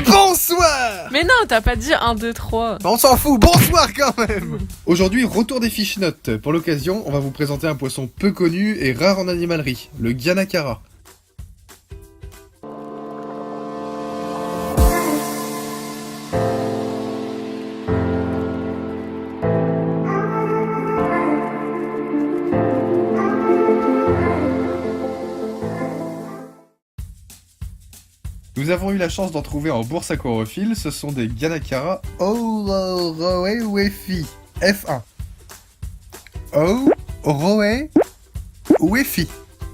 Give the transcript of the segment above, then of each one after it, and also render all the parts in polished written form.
Bonsoir. Mais non, t'as pas dit 1, 2, 3. On s'en fout, bonsoir quand même. Aujourd'hui, retour des fish notes. Pour l'occasion, on va vous présenter un poisson peu connu et rare en animalerie, le Guanacara. Nous avons eu la chance d'en trouver en bourse aquarophile, ce sont des Guanacara Oroewefi F1. Oroewefi.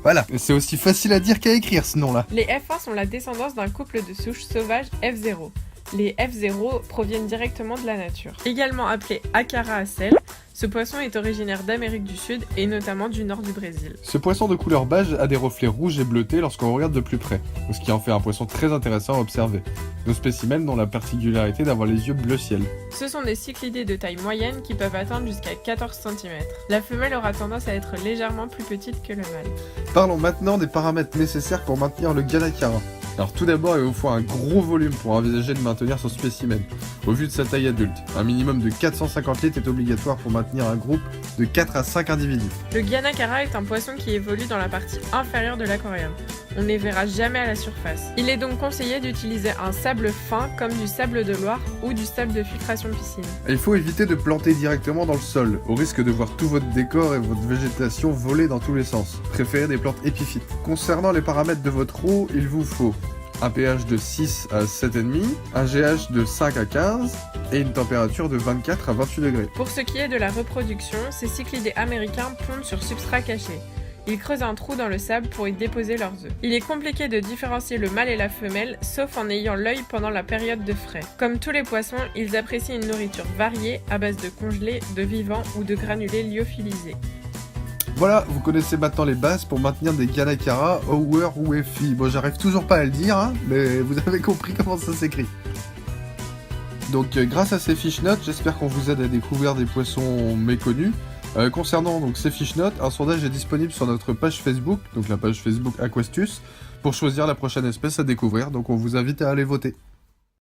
Voilà, c'est aussi facile à dire qu'à écrire ce nom-là. Les F1 sont la descendance d'un couple de souches sauvages F0. Les F0 proviennent directement de la nature. Également appelé Acara à sel, ce poisson est originaire d'Amérique du Sud et notamment du nord du Brésil. Ce poisson de couleur beige a des reflets rouges et bleutés lorsqu'on regarde de plus près, ce qui en fait un poisson très intéressant à observer. Nos spécimens ont la particularité d'avoir les yeux bleu ciel. Ce sont des cyclidés de taille moyenne qui peuvent atteindre jusqu'à 14 cm. La femelle aura tendance à être légèrement plus petite que le mâle. Parlons maintenant des paramètres nécessaires pour maintenir le Guanacara. Alors tout d'abord, il vous faut un gros volume pour envisager de maintenir son spécimen, au vu de sa taille adulte. Un minimum de 450 litres est obligatoire pour maintenir un groupe de 4 à 5 individus. Le Guanacara est un poisson qui évolue dans la partie inférieure de l'aquarium. On ne les verra jamais à la surface. Il est donc conseillé d'utiliser un sable fin comme du sable de Loire ou du sable de filtration piscine. Il faut éviter de planter directement dans le sol, au risque de voir tout votre décor et votre végétation voler dans tous les sens. Préférez des plantes épiphytes. Concernant les paramètres de votre eau, il vous faut un pH de 6 à 7,5, un GH de 5 à 15 et une température de 24 à 28 degrés. Pour ce qui est de la reproduction, ces cyclidés américains pondent sur substrat caché. Ils creusent un trou dans le sable pour y déposer leurs œufs. Il est compliqué de différencier le mâle et la femelle, sauf en ayant l'œil pendant la période de frai. Comme tous les poissons, ils apprécient une nourriture variée à base de congelés, de vivants ou de granulés lyophilisés. Voilà, vous connaissez maintenant les bases pour maintenir des Guanacara Oroewefi. Bon, j'arrive toujours pas à le dire, hein, mais vous avez compris comment ça s'écrit. Donc grâce à ces fish notes, j'espère qu'on vous aide à découvrir des poissons méconnus. Concernant donc ces fish notes, un sondage est disponible sur notre page Facebook, donc la page Facebook Aquastus, pour choisir la prochaine espèce à découvrir, donc on vous invite à aller voter.